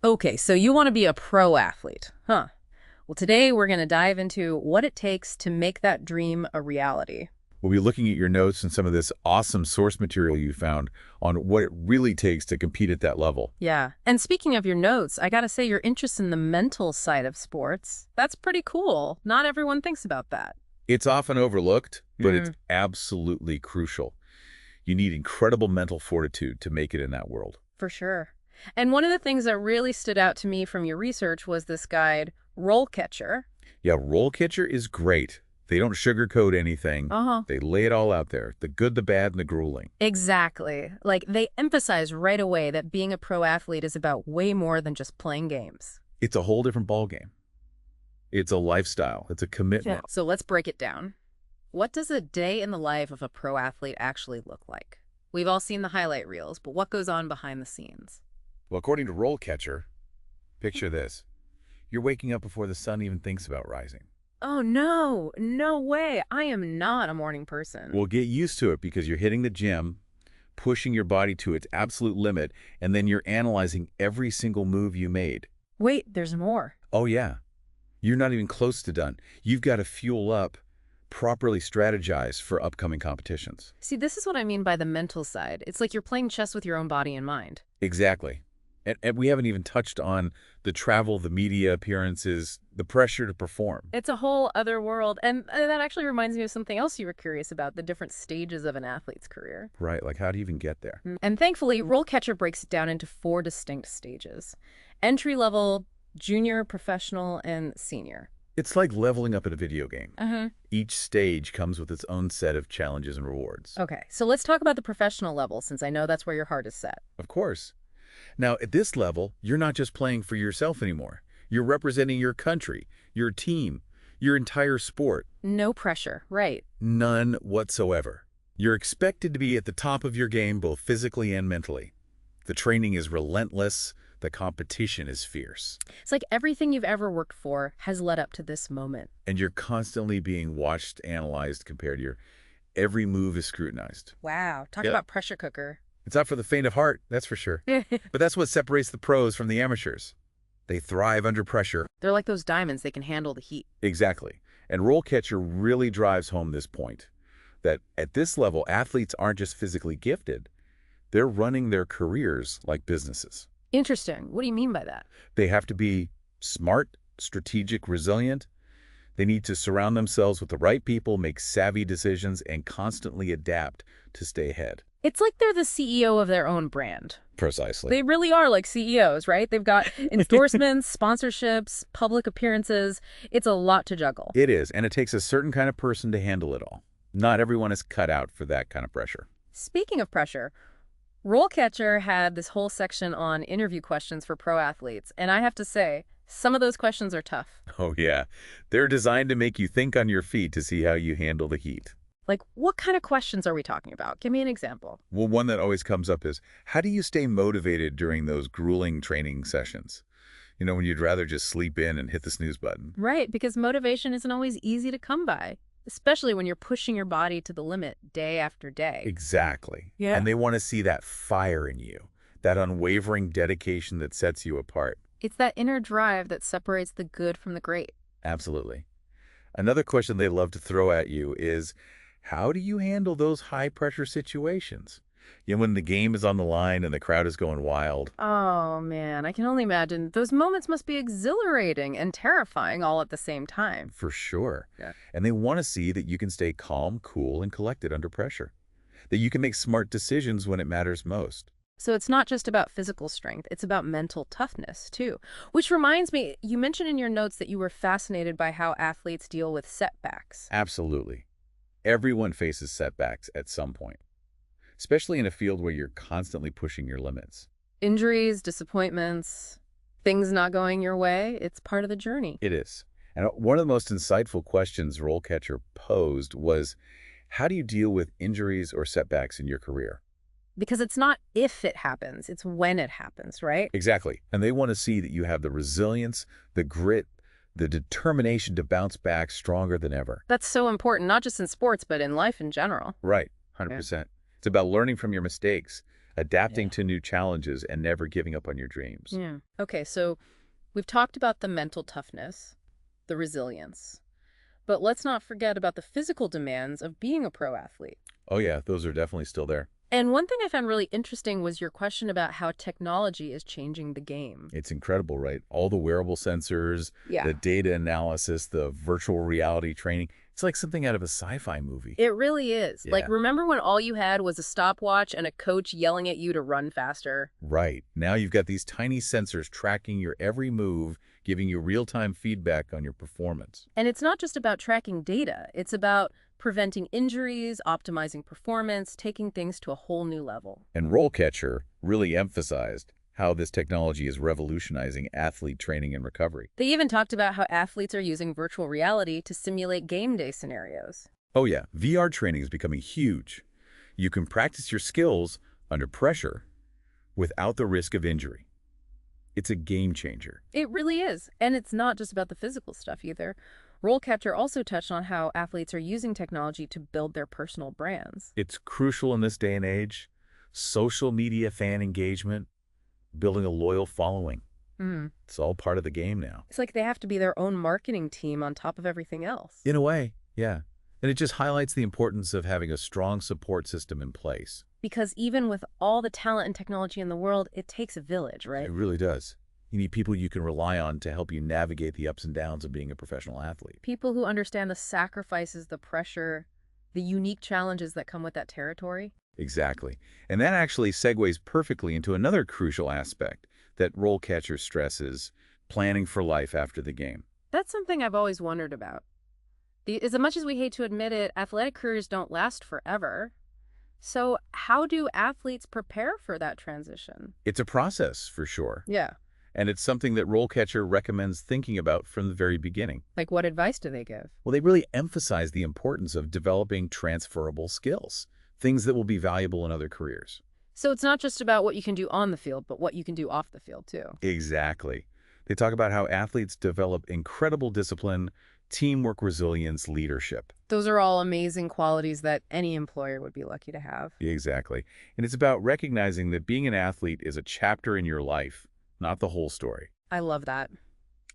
Okay, so you want to be a pro athlete, huh? Well, today we're going to dive into what it takes to make that dream a reality. We'll be looking at your notes and some of this awesome source material you found on what it really takes to compete at that level. Yeah. And speaking of your notes, I got to say your interest in the mental side of sports, that's pretty cool. Not everyone thinks about that. It's often overlooked, but it's Mm, absolutely crucial. You need incredible mental fortitude to make it in that world. for sure. And one of the things that really stood out to me from your research was this guide, RoleCatcher. Yeah, RoleCatcher is great. They don't sugarcoat anything. Uh-huh. They lay it all out there, the good, the bad, and the grueling. Exactly. Like, they emphasize right away that being a pro athlete is about way more than just playing games. It's a whole different ballgame. It's a lifestyle. It's a commitment. So let's break it down. What does a day in the life of a pro athlete actually look like? We've all seen the highlight reels, but what goes on behind the scenes? Well, according to RoleCatcher, picture this. You're waking up before the sun even thinks about rising. Oh, no, no way. I am not a morning person. Well, get used to it because you're hitting the gym, pushing your body to its absolute limit, and then you're analyzing every single move you made. Wait, there's more. Oh, yeah. You're not even close to done. You've got to fuel up, properly strategize for upcoming competitions. See, this is what I mean by the mental side. It's like you're playing chess with your own body and mind. Exactly. And we haven't even touched on the travel, the media appearances, the pressure to perform. It's a whole other world. And that actually reminds me of something else you were curious about, the different stages of an athlete's career. Right, like how do you even get there? And thankfully, RoleCatcher breaks it down into 4 distinct stages: entry level, junior, professional, and senior. It's like leveling up in a video game. Uh-huh. Each stage comes with its own set of challenges and rewards. Okay, so let's talk about the professional level, since I know that's where your heart is set. Of course. Now, at this level, you're not just playing for yourself anymore. You're representing your country, your team, your entire sport. No pressure, right? None whatsoever. You're expected to be at the top of your game both physically and mentally. The training is relentless. The competition is fierce. It's like everything you've ever worked for has led up to this moment. And you're constantly being watched, analyzed, compared. Your every move is scrutinized. Wow, talk Yep. about pressure cooker. It's not for the faint of heart, that's for sure. They're But that's what separates the pros from the amateurs. They thrive under pressure. like those diamonds, they can handle the heat. Exactly. And RoleCatcher really drives home this point, that at this level, athletes aren't just physically gifted. They're running their careers like businesses. Interesting. What do you mean by that? They have to be smart, strategic, resilient. They need to surround themselves with the right people, make savvy decisions, and constantly adapt to stay ahead. It's like they're the CEO of their own brand. Precisely. They really are like CEOs, right? They've got endorsements, sponsorships, public appearances. It's a lot to juggle. It is, and it takes a certain kind of person to handle it all. Not everyone is cut out for that kind of pressure. Speaking of pressure, RoleCatcher had this whole section on interview questions for pro athletes, and I have to say, some of those questions are tough. Oh, yeah. They're designed to make you think on your feet to see how you handle the heat. Like, what kind of questions are we talking about? Give me an example. Well, one that always comes up is, how do you stay motivated during those grueling training sessions? You know, when you'd rather just sleep in and hit the snooze button. Right, because motivation isn't always easy to come by, especially when you're pushing your body to the limit day after day. Exactly. Yeah. And they want to see that fire in you, that unwavering dedication that sets you apart. It's that inner drive that separates the good from the great. Absolutely. Another question they love to throw at you is, how do you handle those high-pressure situations? You know, when the game is on the line and the crowd is going wild. Oh, man, I can only imagine. Those moments must be exhilarating and terrifying all at the same time. For sure. Yeah. And they want to see that you can stay calm, cool, and collected under pressure. That you can make smart decisions when it matters most. So it's not just about physical strength, it's about mental toughness, too. Which reminds me, you mentioned in your notes that you were fascinated by how athletes deal with setbacks. Absolutely. Everyone faces setbacks at some point, especially in a field where you're constantly pushing your limits. Injuries, disappointments, things not going your way, it's part of the journey. It is. And one of the most insightful questions RoleCatcher posed was, how do you deal with injuries or setbacks in your career? Because it's not if it happens, it's when it happens, right? Exactly. And they want to see that you have the resilience, the grit, the determination to bounce back stronger than ever. That's so important, not just in sports, but in life in general. Right. 100%. It's about learning from your mistakes, adapting Yeah. to new challenges, and never giving up on your dreams. Yeah. Okay, so we've talked about the mental toughness, the resilience, but let's not forget about the physical demands of being a pro athlete. Oh yeah, those are definitely still there. And one thing I found really interesting was your question about how technology is changing the game. It's incredible, right? All the wearable sensors, Yeah. the data analysis, the virtual reality training. It's like something out of a sci-fi movie. It really is. Like, Yeah, remember when all you had was a stopwatch and a coach yelling at you to run faster? right. Now you've got these tiny sensors tracking your every move, giving you real-time feedback on your performance. And it's not just about tracking data, it's about preventing injuries, optimizing performance, taking things to a whole new level. And RoleCatcher really emphasized how this technology is revolutionizing athlete training and recovery. They even talked about how athletes are using virtual reality to simulate game day scenarios. Oh yeah, VR training is becoming huge. You can practice your skills under pressure without the risk of injury. It's a game changer. It really is. And it's not just about the physical stuff either. RoleCatcher also touched on how athletes are using technology to build their personal brands. It's crucial in this day and age. Social media fan engagement, building a loyal following. Mm. It's all part of the game now. It's like they have to be their own marketing team on top of everything else. In a way, yeah. And it just highlights the importance of having a strong support system in place. Because even with all the talent and technology in the world, it takes a village, right? It really does. You need people you can rely on to help you navigate the ups and downs of being a professional athlete. People who understand the sacrifices, the pressure, the unique challenges that come with that territory. Exactly. And that actually segues perfectly into another crucial aspect that RoleCatcher stresses, planning for life after the game. That's something I've always wondered about. As much as we hate to admit it, athletic careers don't last forever. So how do athletes prepare for that transition? It's a process, for sure. Yeah. And it's something that RoleCatcher recommends thinking about from the very beginning. Like, what advice do they give? Well, they really emphasize the importance of developing transferable skills, things that will be valuable in other careers. So it's not just about what you can do on the field, but what you can do off the field, too. Exactly. They talk about how athletes develop incredible discipline, teamwork, resilience, leadership. Those are all amazing qualities that any employer would be lucky to have. Exactly. And it's about recognizing that being an athlete is a chapter in your life, not the whole story. I love that.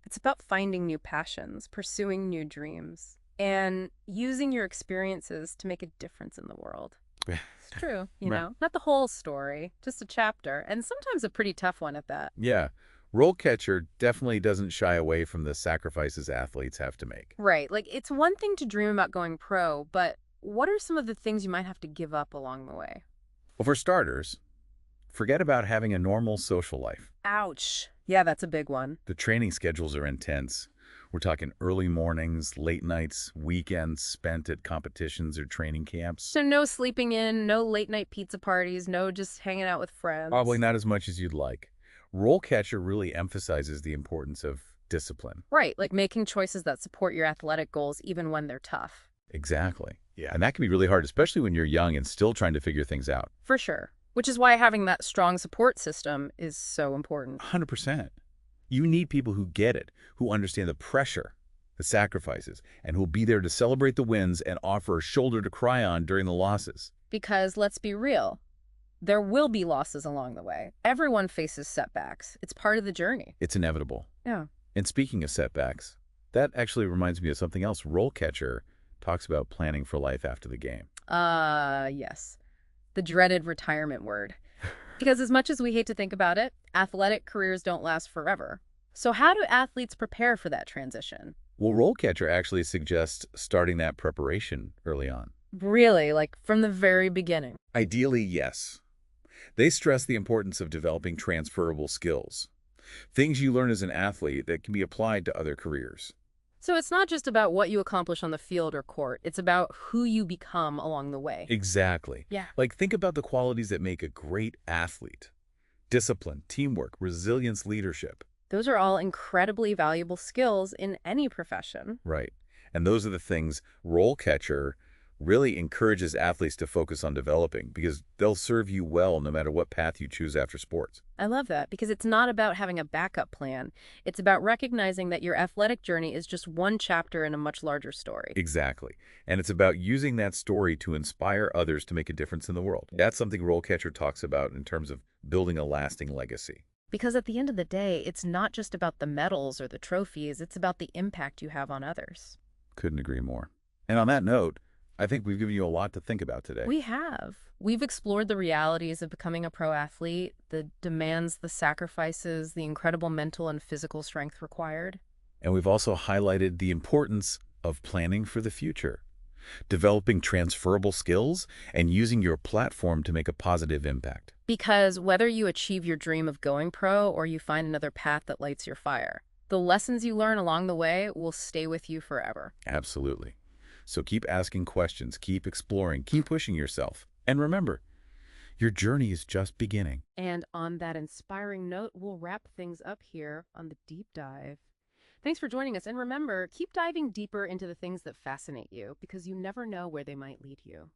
It's about finding new passions, pursuing new dreams, and using your experiences to make a difference in the world. It's true, not the whole story, just a chapter, and sometimes a pretty tough one at that. Yeah. RoleCatcher definitely doesn't shy away from the sacrifices athletes have to make. Right. Like, it's one thing to dream about going pro, but what are some of the things you might have to give up along the way? Well, for starters, forget about having a normal social life. Ouch. Yeah, that's a big one. The training schedules are intense. We're talking early mornings, late nights, weekends spent at competitions or training camps. So no sleeping in, no late night pizza parties, no just hanging out with friends. Probably not as much as you'd like. RoleCatcher really emphasizes the importance of discipline. Right, like making choices that support your athletic goals even when they're tough. Exactly. Yeah. And that can be really hard, especially when you're young and still trying to figure things out. For sure. Which is why having that strong support system is so important. 100%. You need people who get it, who understand the pressure, the sacrifices, and who'll be there to celebrate the wins and offer a shoulder to cry on during the losses. Because let's be real, there will be losses along the way. Everyone faces setbacks. It's part of the journey. It's inevitable. Yeah. And speaking of setbacks, that actually reminds me of something else. RoleCatcher talks about planning for life after the game. Yes. The dreaded retirement word. Because as much as we hate to think about it, athletic careers don't last forever. So how do athletes prepare for that transition? Well, RoleCatcher actually suggests starting that preparation early on. Really, like from the very beginning. Ideally, yes. They stress the importance of developing transferable skills, things you learn as an athlete that can be applied to other careers. So it's not just about what you accomplish on the field or court. It's about who you become along the way. Exactly. Yeah. Like, think about the qualities that make a great athlete. Discipline, teamwork, resilience, leadership. Those are all incredibly valuable skills in any profession. Right. And those are the things RoleCatcher really encourages athletes to focus on developing because they'll serve you well no matter what path you choose after sports. I love that because it's not about having a backup plan. It's about recognizing that your athletic journey is just one chapter in a much larger story. Exactly. And it's about using that story to inspire others to make a difference in the world. That's something RoleCatcher talks about in terms of building a lasting legacy. Because at the end of the day, it's not just about the medals or the trophies, it's about the impact you have on others. Couldn't agree more. And on that note, I think we've given you a lot to think about today. We have. We've explored the realities of becoming a pro athlete, the demands, the sacrifices, the incredible mental and physical strength required. And we've also highlighted the importance of planning for the future, developing transferable skills, and using your platform to make a positive impact. Because whether you achieve your dream of going pro or you find another path that lights your fire, the lessons you learn along the way will stay with you forever. Absolutely. So keep asking questions, keep exploring, keep pushing yourself. And remember, your journey is just beginning. And on that inspiring note, we'll wrap things up here on the deep dive. Thanks for joining us. And remember, keep diving deeper into the things that fascinate you because you never know where they might lead you.